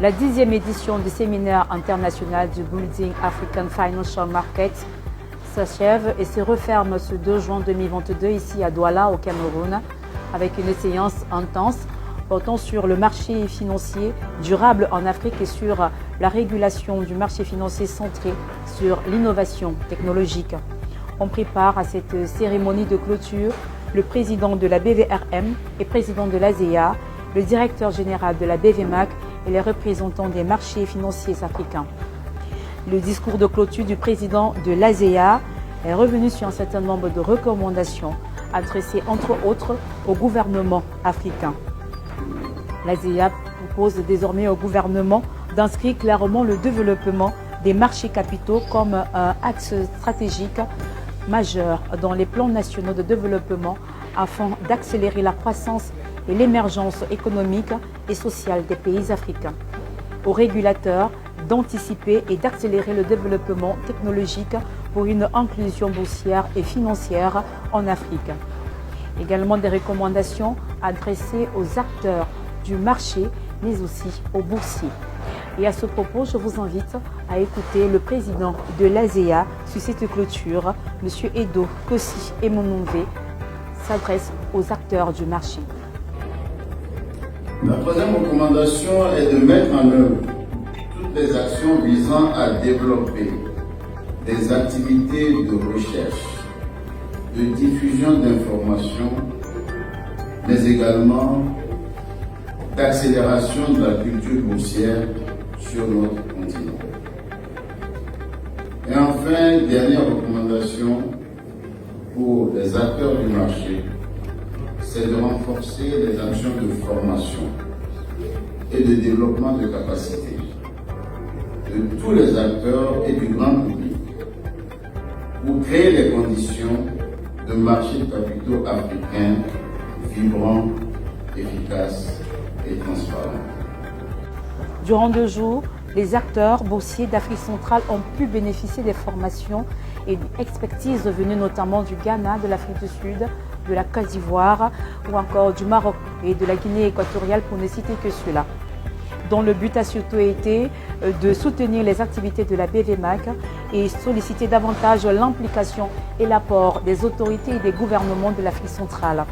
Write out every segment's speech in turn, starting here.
La 10e édition du séminaire international du Building African Financial Market s'achève et se referme ce 2 juin 2022 ici à Douala au Cameroun avec une séance intense portant sur le marché financier durable en Afrique et sur la régulation du marché financier centré sur l'innovation technologique. On prépare à cette cérémonie de clôture le président de la BVRM et président de l'ASEA, le directeur général de la BVMAC et les représentants des marchés financiers africains. Le discours de clôture du président de l'ASEA est revenu sur un certain nombre de recommandations adressées entre autres au gouvernement africain. L'ASEA propose désormais au gouvernement d'inscrire clairement le développement des marchés capitaux comme un axe stratégique majeur dans les plans nationaux de développement afin d'accélérer la croissance et l'émergence économique et sociale des pays africains. Aux régulateurs d'anticiper et d'accélérer le développement technologique pour une inclusion boursière et financière en Afrique. Également des recommandations adressées aux acteurs du marché, mais aussi aux boursiers. Et à ce propos, je vous invite à écouter le président de l'ASEA sur cette clôture, M. Edo Kossi Emononve, s'adresse aux acteurs du marché. La troisième recommandation est de mettre en œuvre toutes les actions visant à développer des activités de recherche, de diffusion d'informations, mais également d'accélération de la culture boursière sur notre continent. Et enfin, dernière recommandation pour les acteurs du marché, c'est de renforcer les actions de formation et de développement de capacités de tous les acteurs et du grand public pour créer les conditions de marché de capitaux africains vibrants, efficaces et transparents. Durant 2 jours, les acteurs boursiers d'Afrique centrale ont pu bénéficier des formations et d'expertises venues notamment du Ghana, de l'Afrique du Sud, de la Côte d'Ivoire ou encore du Maroc et de la Guinée équatoriale pour ne citer que cela. Dont le but a surtout été de soutenir les activités de la BVMAC et solliciter davantage l'implication et l'apport des autorités et des gouvernements de l'Afrique centrale.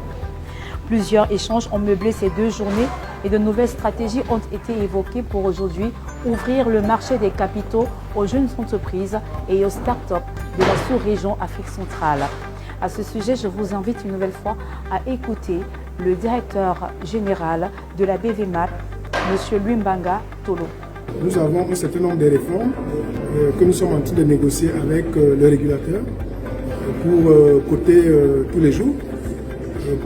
Plusieurs échanges ont meublé ces 2 journées et de nouvelles stratégies ont été évoquées pour aujourd'hui ouvrir le marché des capitaux aux jeunes entreprises et aux start-up de la sous-région Afrique centrale. À ce sujet, je vous invite une nouvelle fois à écouter le directeur général de la BVMAC, M. Lumbanga Tolo. Nous avons un certain nombre de réformes que nous sommes en train de négocier avec le régulateur pour coter tous les jours.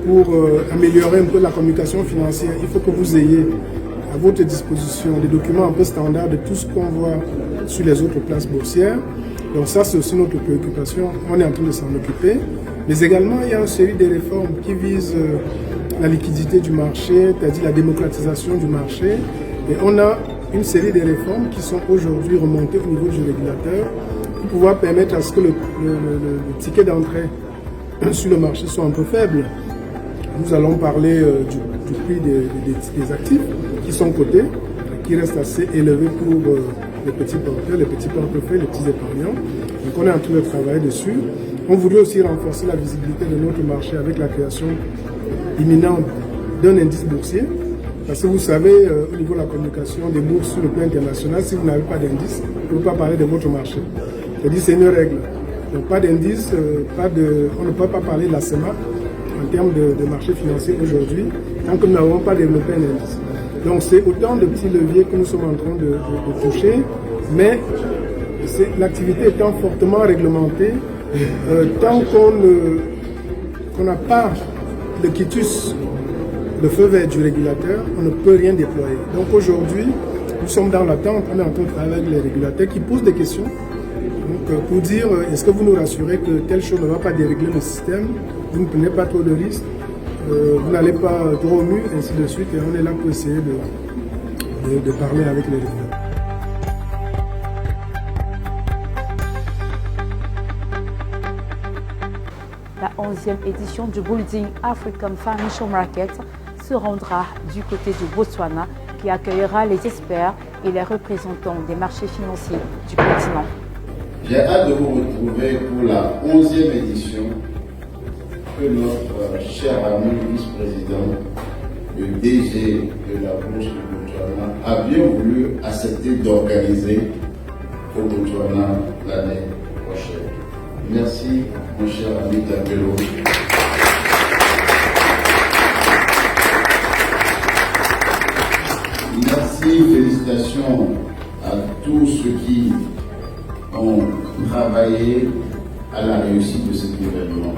Pour améliorer un peu la communication financière, il faut que vous ayez à votre disposition des documents un peu standards de tout ce qu'on voit sur les autres places boursières. Donc ça, c'est aussi notre préoccupation. On est en train de s'en occuper. Mais également, il y a une série de réformes qui visent la liquidité du marché, c'est-à-dire la démocratisation du marché. Et on a une série de réformes qui sont aujourd'hui remontées au niveau du régulateur pour pouvoir permettre à ce que le ticket d'entrée sur le marché soit un peu faible. Nous allons parler du prix des actifs qui sont cotés, qui restent assez élevés pour les petits porteurs, les petits portefeuilles, les petits épargnants. Donc on est en train de travailler dessus. On voudrait aussi renforcer la visibilité de notre marché avec la création imminente d'un indice boursier. Parce que vous savez, au niveau de la communication des bourses sur le plan international, si vous n'avez pas d'indice, vous ne pouvez pas parler de votre marché. C'est-à-dire c'est une règle. Donc pas d'indice, on ne peut pas parler de la CEMA en termes de marché financier aujourd'hui, tant que nous n'avons pas développé un indice. Donc c'est autant de petits leviers que nous sommes en train de toucher, mais l'activité étant fortement réglementée, tant qu'on n'a pas le quitus, le feu vert du régulateur, on ne peut rien déployer. Donc aujourd'hui, nous sommes dans l'attente, on est en train de travailler avec les régulateurs qui posent des questions. Donc, pour dire, est-ce que vous nous rassurez que telle chose ne va pas dérégler le système, vous ne prenez pas trop de risques, vous n'allez pas trop au mur, ainsi de suite, et on est là pour essayer de parler avec les régulateurs. La 11e édition du Building African Financial Market se rendra du côté du Botswana qui accueillera les experts et les représentants des marchés financiers du continent. J'ai hâte de vous retrouver pour la 11e édition que notre cher ami vice-président, le DG de la Bourse du Botswana, a bien voulu accepter d'organiser au Botswana l'année prochaine. Merci, mon cher ami Tapelo. Merci, félicitations à tous ceux qui ont travaillé à la réussite de cet événement.